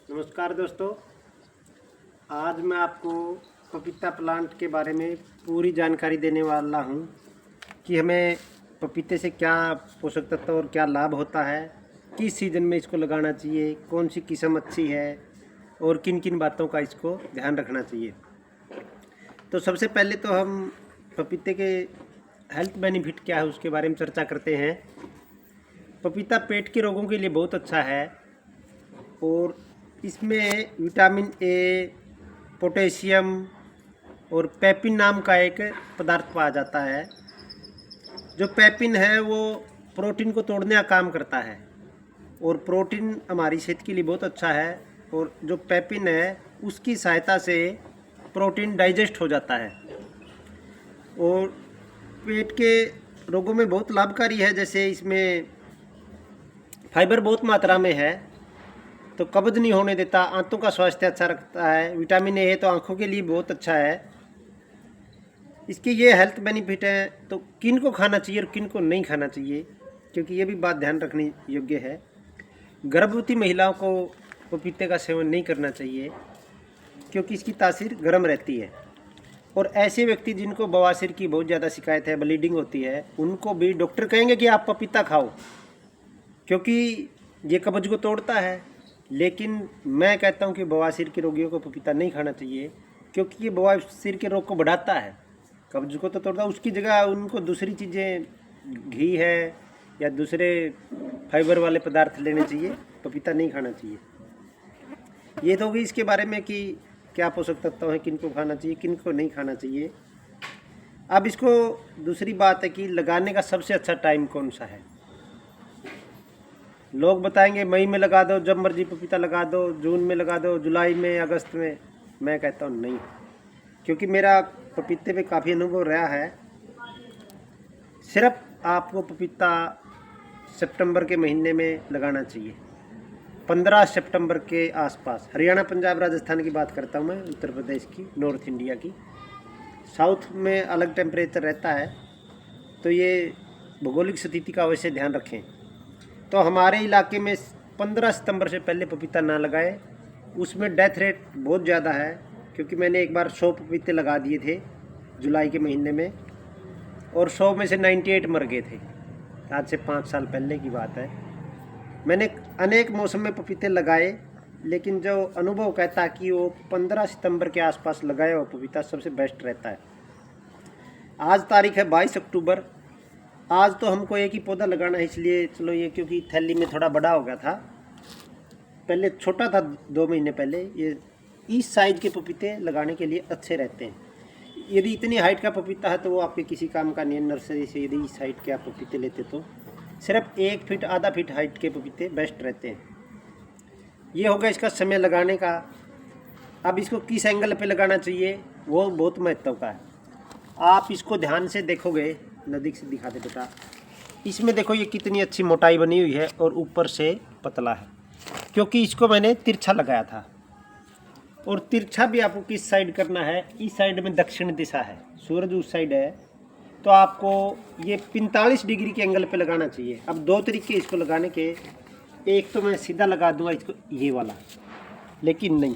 नमस्कार दोस्तों, आज मैं आपको पपीता प्लांट के बारे में पूरी जानकारी देने वाला हूं कि हमें पपीते से क्या पोषक तत्व और क्या लाभ होता है, किस सीज़न में इसको लगाना चाहिए, कौन सी किस्म अच्छी है और किन किन बातों का इसको ध्यान रखना चाहिए। तो सबसे पहले तो हम पपीते के हेल्थ बेनिफिट क्या है उसके बारे में चर्चा करते हैं। पपीता पेट के रोगों के लिए बहुत अच्छा है और इसमें विटामिन ए, पोटेशियम और पेपिन नाम का एक पदार्थ पाया जाता है। जो पेपिन है वो प्रोटीन को तोड़ने का काम करता है और प्रोटीन हमारी सेहत के लिए बहुत अच्छा है। और जो पेपिन है उसकी सहायता से प्रोटीन डाइजेस्ट हो जाता है और पेट के रोगों में बहुत लाभकारी है। जैसे इसमें फाइबर बहुत मात्रा में है तो कब्ज नहीं होने देता, आंतों का स्वास्थ्य अच्छा रखता है। विटामिन ए है तो आंखों के लिए बहुत अच्छा है। इसके ये हेल्थ बेनिफिट हैं, तो किन को खाना चाहिए और किन को नहीं खाना चाहिए, क्योंकि ये भी बात ध्यान रखने योग्य है। गर्भवती महिलाओं को पपीते का सेवन नहीं करना चाहिए क्योंकि इसकी तासीर गर्म रहती है। और ऐसे व्यक्ति जिनको बवासीर की बहुत ज़्यादा शिकायत है, ब्लीडिंग होती है, उनको भी डॉक्टर कहेंगे कि आप पपीता खाओ क्योंकि ये कब्ज को तोड़ता है। लेकिन मैं कहता हूँ कि बवासीर के रोगियों को पपीता नहीं खाना चाहिए क्योंकि ये बवासीर के रोग को बढ़ाता है, कब्ज को तो तोड़ता है। उसकी जगह उनको दूसरी चीज़ें, घी है या दूसरे फाइबर वाले पदार्थ लेने चाहिए, पपीता नहीं खाना चाहिए। ये तो होगी इसके बारे में कि क्या पोषक तत्व हैं, किन को खाना चाहिए, किन को नहीं खाना चाहिए। अब इसको दूसरी बात है कि लगाने का सबसे अच्छा टाइम कौन सा है। लोग बताएंगे मई में लगा दो, जब मर्जी पपीता लगा दो, जून में लगा दो, जुलाई में, अगस्त में। मैं कहता हूँ नहीं, क्योंकि मेरा पपीते पे काफ़ी अनुभव रहा है। सिर्फ आपको पपीता सितंबर के महीने में लगाना चाहिए, 15 सितंबर के आसपास। हरियाणा, पंजाब, राजस्थान की बात करता हूँ मैं, उत्तर प्रदेश की, नॉर्थ इंडिया की। साउथ में अलग टेम्परेचर रहता है, तो ये भौगोलिक स्थिति का अवश्य ध्यान रखें। तो हमारे इलाके में 15 सितंबर से पहले पपीता ना लगाए, उसमें डेथ रेट बहुत ज़्यादा है। क्योंकि मैंने एक बार 100 पपीते लगा दिए थे जुलाई के महीने में और 100 में से 98 मर गए थे। आज से 5 साल पहले की बात है। मैंने अनेक मौसम में पपीते लगाए, लेकिन जो अनुभव कहता है कि वो 15 सितंबर के आसपास लगाया हुआ पपीता सबसे बेस्ट रहता है। आज तारीख है 22 अक्टूबर। आज तो हमको एक ही पौधा लगाना है, इसलिए चलो ये, क्योंकि थैली में थोड़ा बड़ा हो गया था, पहले छोटा था 2 महीने पहले। ये इस साइज के पपीते लगाने के लिए अच्छे रहते हैं। यदि इतनी हाइट का पपीता है तो वो आपके किसी काम का नहीं है। नर्सरी से यदि इस हाइट के आप पपीते लेते तो सिर्फ 1 फीट, आधा फीट हाइट के पपीते बेस्ट रहते हैं। ये होगा इसका समय लगाने का। अब इसको किस एंगल पे लगाना चाहिए वो बहुत महत्व का है। आप इसको ध्यान से देखोगे, नज़दीक से दिखा दे बेटा, इसमें देखो ये कितनी अच्छी मोटाई बनी हुई है और ऊपर से पतला है, क्योंकि इसको मैंने तिरछा लगाया था। और तिरछा भी आपको किस साइड करना है, इस साइड में दक्षिण दिशा है, सूरज उस साइड है, तो आपको ये 45 डिग्री के एंगल पे लगाना चाहिए। अब 2 तरीके इसको लगाने के, एक तो मैं सीधा लगा दूंगा इसको ये वाला, लेकिन नहीं,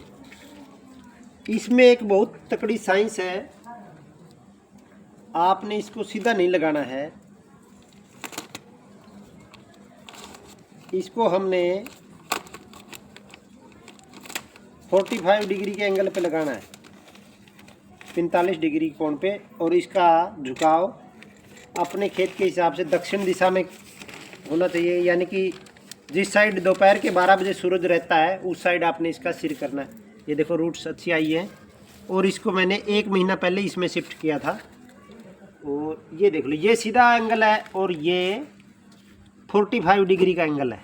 इसमें एक बहुत तकड़ी साइंस है। आपने इसको सीधा नहीं लगाना है, इसको हमने 45 डिग्री के एंगल पे लगाना है, 45 डिग्री कोण पे। और इसका झुकाव अपने खेत के हिसाब से दक्षिण दिशा में होना चाहिए, यानी कि जिस साइड दोपहर के 12 बजे सूरज रहता है उस साइड आपने इसका सिर करना है। ये देखो रूट्स अच्छी आई है और इसको मैंने 1 महीना पहले इसमें शिफ्ट किया था। और ये देख लो, ये सीधा एंगल है और ये 45 डिग्री का एंगल है।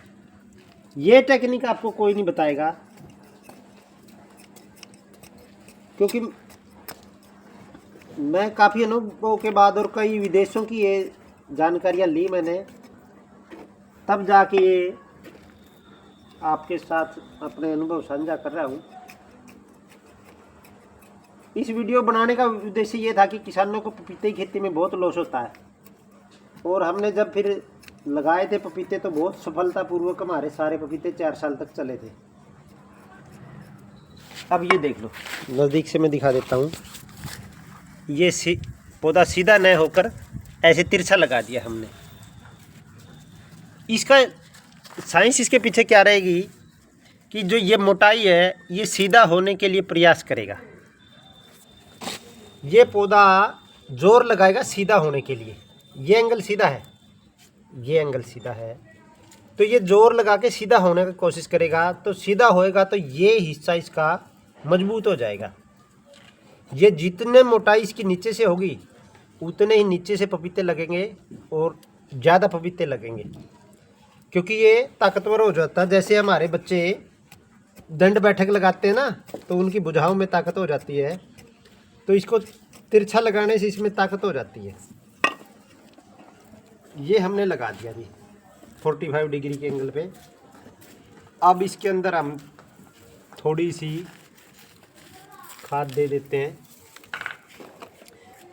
ये टेक्निक आपको कोई नहीं बताएगा, क्योंकि मैं काफ़ी अनुभव के बाद और कई विदेशों की ये जानकारियाँ ली मैंने, तब जाके ये आपके साथ अपने अनुभव साझा कर रहा हूँ। इस वीडियो बनाने का उद्देश्य ये था कि किसानों को पपीते की खेती में बहुत लॉस होता है, और हमने जब फिर लगाए थे पपीते तो बहुत सफलतापूर्वक हमारे सारे पपीते 4 साल तक चले थे। अब ये देख लो, नज़दीक से मैं दिखा देता हूँ। ये पौधा सीधा न होकर ऐसे तिरछा लगा दिया हमने। इसका साइंस इसके पीछे क्या रहेगी कि जो ये मोटाई है ये सीधा होने के लिए प्रयास करेगा। ये पौधा जोर लगाएगा सीधा होने के लिए। ये एंगल सीधा है, ये एंगल सीधा है, तो ये जोर लगा के सीधा होने की कोशिश करेगा। तो सीधा होएगा तो ये हिस्सा इसका मजबूत हो जाएगा। ये जितने मोटाई इसकी नीचे से होगी उतने ही नीचे से पपीते लगेंगे और ज़्यादा पपीते लगेंगे, क्योंकि ये ताकतवर हो जाता है। जैसे हमारे बच्चे दंड बैठक लगाते हैं ना, तो उनकी भुजाओं में ताकत हो जाती है, तो इसको तिरछा लगाने से इसमें ताकत हो जाती है। ये हमने लगा दिया जी 45 डिग्री के एंगल पे। अब इसके अंदर हम थोड़ी सी खाद दे देते हैं।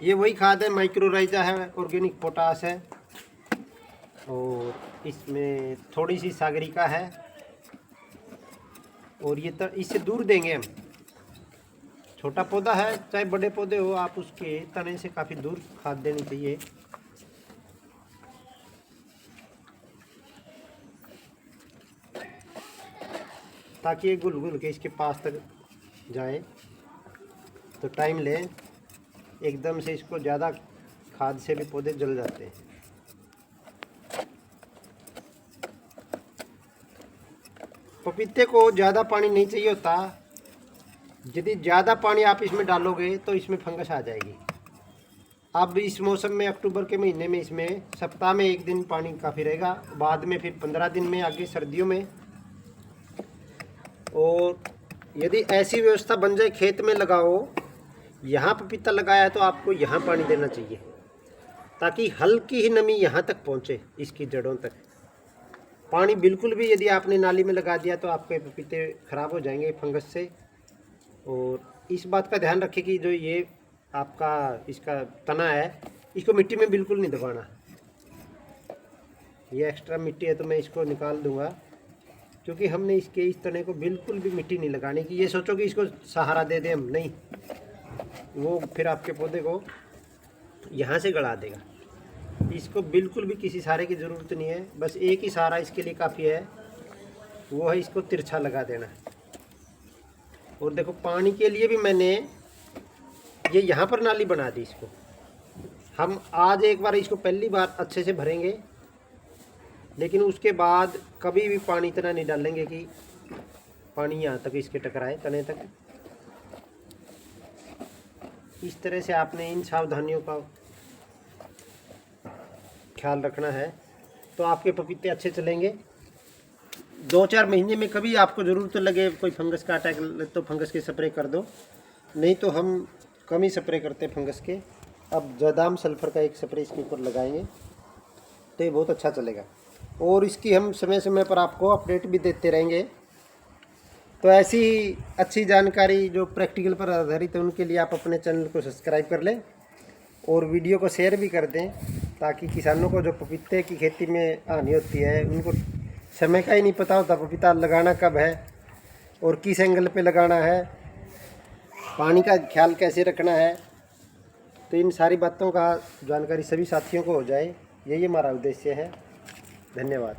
ये वही खाद है, माइक्रोराइजा है, ऑर्गेनिक पोटास है, और इसमें थोड़ी सी सागरिका है। और ये इससे दूर देंगे हम। छोटा पौधा है चाहे बड़े पौधे हो, आप उसके तने से काफ़ी दूर खाद देनी चाहिए। ताकि ये घुल घुल के इसके पास तक जाए। तो टाइम ले, एकदम से इसको ज़्यादा खाद से भी पौधे जल जाते हैं। पपीते को ज़्यादा पानी नहीं चाहिए होता। यदि ज़्यादा पानी आप इसमें डालोगे तो इसमें फंगस आ जाएगी। अब इस मौसम में अक्टूबर के महीने में इसमें सप्ताह में 1 दिन पानी काफ़ी रहेगा, बाद में फिर 15 दिन में, आगे सर्दियों में। और यदि ऐसी व्यवस्था बन जाए, खेत में लगाओ, यहाँ पपीता लगाया है तो आपको यहाँ पानी देना चाहिए, ताकि हल्की ही नमी यहाँ तक पहुँचे, इसकी जड़ों तक। पानी बिल्कुल भी यदि आपने नाली में लगा दिया तो आपके पपीते ख़राब हो जाएंगे फंगस से। और इस बात का ध्यान रखें कि जो ये आपका इसका तना है, इसको मिट्टी में बिल्कुल नहीं दबाना। ये एक्स्ट्रा मिट्टी है तो मैं इसको निकाल दूंगा, क्योंकि हमने इसके इस तने को बिल्कुल भी मिट्टी नहीं लगाने की। ये सोचो कि इसको सहारा दे दें हम, नहीं, वो फिर आपके पौधे को यहाँ से गड़ा देगा। इसको बिल्कुल भी किसी सहारे की ज़रूरत नहीं है, बस एक ही सहारा इसके लिए काफ़ी है, वो है इसको तिरछा लगा देना। और देखो पानी के लिए भी मैंने ये यहाँ पर नाली बना दी। इसको हम आज एक बार इसको पहली बार अच्छे से भरेंगे, लेकिन उसके बाद कभी भी पानी इतना नहीं डालेंगे कि पानी यहाँ तक इसके टकराए, तने तक। इस तरह से आपने इन सावधानियों का ख्याल रखना है, तो आपके पपीते अच्छे चलेंगे। 2-4 महीने में कभी आपको ज़रूरत लगे, कोई फंगस का अटैक, तो फंगस के स्प्रे कर दो, नहीं तो हम कम ही स्प्रे करते हैं फंगस के। अब जदाम सल्फ़र का एक स्प्रे इसके ऊपर लगाएंगे तो ये बहुत अच्छा चलेगा। और इसकी हम समय समय पर आपको अपडेट भी देते रहेंगे। तो ऐसी अच्छी जानकारी जो प्रैक्टिकल पर आधारित है, उनके लिए आप अपने चैनल को सब्सक्राइब कर लें और वीडियो को शेयर भी कर दें, ताकि किसानों को जो पपीते की खेती में हानि होती है, उनको समय का ही नहीं पता होता पपीता लगाना कब है और किस एंगल पे लगाना है, पानी का ख्याल कैसे रखना है। तो इन सारी बातों का जानकारी सभी साथियों को हो जाए, यही हमारा उद्देश्य है। धन्यवाद।